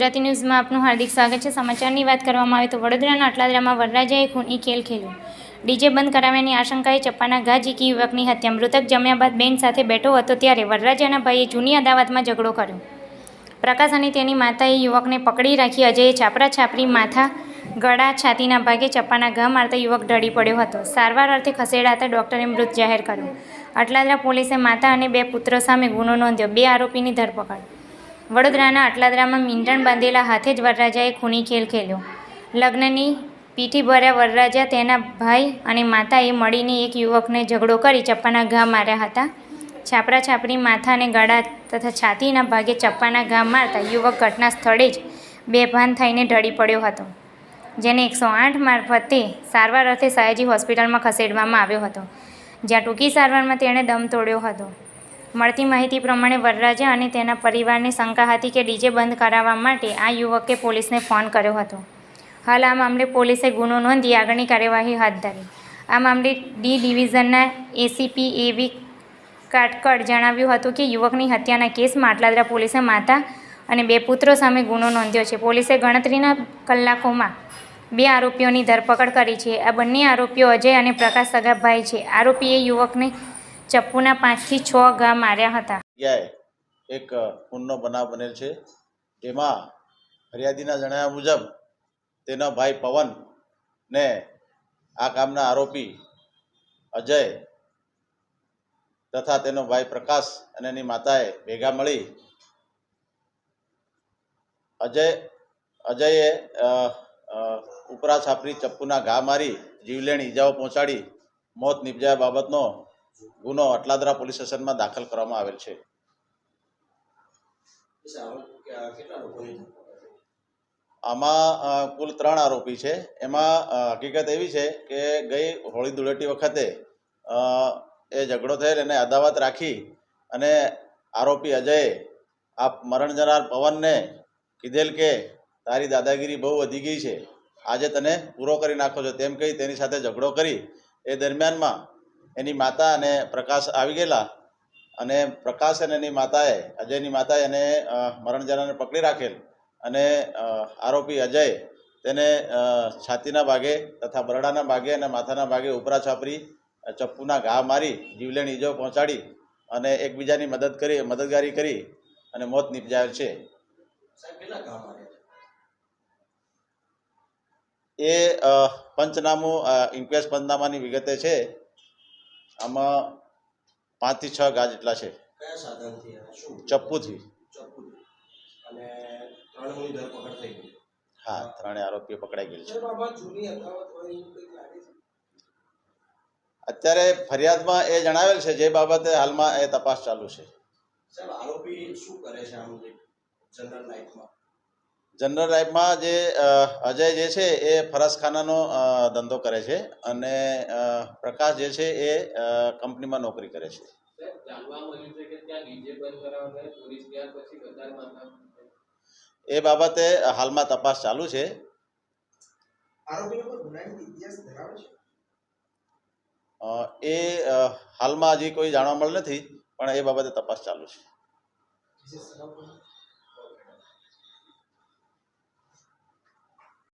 ગુજરાતી ન્યૂઝમાં આપનું હાર્દિક સ્વાગત છે। સમાચારની વાત કરવામાં આવે તો વડોદરાના અટલાદરામાં વરરાજાએ ખૂની ખેલ ખેલ્યો। ડીજે બંધ કરાવવાની આશંકાએ ચપ્પાના ઘા ઝીકી યુવકની હત્યા। મૃતક જમ્યા બાદ બેન્ડ સાથે બેઠો હતો ત્યારે વરરાજાના ભાઈએ જૂની અદાવતમાં ઝઘડો કર્યો। પ્રકાશ અને તેની માતાએ યુવકને પકડી રાખી। અજયે છાપરા છાપરી માથા, ગળા, છાતીના ભાગે ચપ્પાના ઘા મારતા યુવક ઢળી પડ્યો હતો। સારવાર અર્થે ખસેડાતા ડોક્ટરે મૃત જાહેર કર્યો। અટલાદરા પોલીસે માતા અને 2 પુત્રો સામે ગુનો નોંધ્યો। 2 આરોપીની ધરપકડ। વડોદરાના અટલાદરામાં મીંઢણ બાંધેલા હાથે જ વરરાજાએ ખૂની ખેલ ખેલ્યો। લગ્નની પીઠી ભર્યા વરરાજા, તેના ભાઈ અને માતાએ મળીને એક યુવકને ઝઘડો કરી ચપ્પાના ઘા માર્યા હતા। છાપરા છાપરી માથા અને ગળા તથા છાતીના ભાગે ચપ્પાના ઘા મારતા યુવક ઘટના સ્થળે જ બેભાન થઈને ઢળી પડ્યો હતો, જેને 108 મારફતે સારવાર અર્થે સયાજી હોસ્પિટલમાં ખસેડવામાં આવ્યો હતો, જ્યાં ટૂંકી સારવારમાં તેણે દમ તોડ્યો હતો। મળતી માહિતી પ્રમાણે વરરાજા અને તેના પરિવારને શંકા હતી કે ડીજે બંધ કરાવવા માટે આ યુવકે પોલીસને ફોન કર્યો હતો। હાલ આ મામલે પોલીસે ગુનો નોંધી આગળની કાર્યવાહી હાથ ધરી। આ મામલે ડી ડિવિઝનના એસીપી એવી કાટકડ જણાવ્યું હતું કે યુવકની હત્યાના કેસમાં અટલાદરા પોલીસે માતા અને 2 પુત્રો સામે ગુનો નોંધ્યો છે। પોલીસે ગણતરીના કલાકોમાં 2 આરોપીઓની ધરપકડ કરી છે। આ બંને આરોપીઓ અજય અને પ્રકાશ સગા ભાઈ છે। આરોપીએ યુવકને ચપ્પુના 5 થી 6 ઘા માર્યા હતા। એક ખૂનનો બનાવ બનેલ છે, જેમાં ફરિયાદીના જણાવ્યા મુજબ તેનો ભાઈ પવન ને આ કામના આરોપી અજય તથા તેનો ભાઈ પ્રકાશ અને એની માતાએ ભેગા મળી અજયે ઉપરા છાપરી ચપ્પુના ઘા મારી જીવલેણ ઈજાઓ પહોંચાડી મોત નિપજાયા બાબતનો ગુનો અટલાદરા પોલીસ સ્ટેશનમાં દાખલ કરવામાં આવેલ છે। આમાં કુલ 3 આરોપી છે। એમાં હકીકત એવી છે કે ગઈ હોળી ધૂળેટી વખતે એ ઝઘડો થયેલ, એને અદાવત રાખી અને આરોપી અજયે આ મરણ જનાર પવનને કીધેલ કે તારી દાદાગીરી બહુ વધી ગઈ છે, આજે તને પૂરો કરી નાખો છો તેમ કહી તેની સાથે ઝઘડો કરી। એ દરમિયાનમાં એની માતા અને પ્રકાશ આવી ગયેલા અને પ્રકાશ અને એની માતાએ, અજયની માતાએ એને મરણ જનારને પકડી રાખેલ અને આરોપી અજય તેને છાતીના ભાગે તથા બરડાના ભાગે અને માથાના ભાગે ઉપરા છાપરી ચપ્પુના ઘા મારી જીવલેણ ઈજાઓ પહોંચાડી અને એકબીજાની મદદગારી કરી અને મોત નિપજાયેલ છે। એ પંચનામું ઇન્ક્વેસ્ટ પંચનામાની વિગતે છે। આમાં 5 થી 6 ઘા જેટલા છે। ચપ્પુથી। હા, 3 આરોપીઓ પકડાઈ ગયેલ છે। અત્યારે ફરિયાદમાં એ જણાવેલ છે જે બાબતે હાલમાં એ તપાસ ચાલુ છે। જનરલ લાઈફમાં જે અજય જે છે એ ફરસખાનાનો ધંધો કરે છે અને પ્રકાશ જે છે એ કંપનીમાં નોકરી કરે છે। એ બાબતે હાલમાં તપાસ ચાલુ છે। એ હાલમાં હજી કોઈ જાણવા મળે નથી, પણ એ બાબતે તપાસ ચાલુ છે।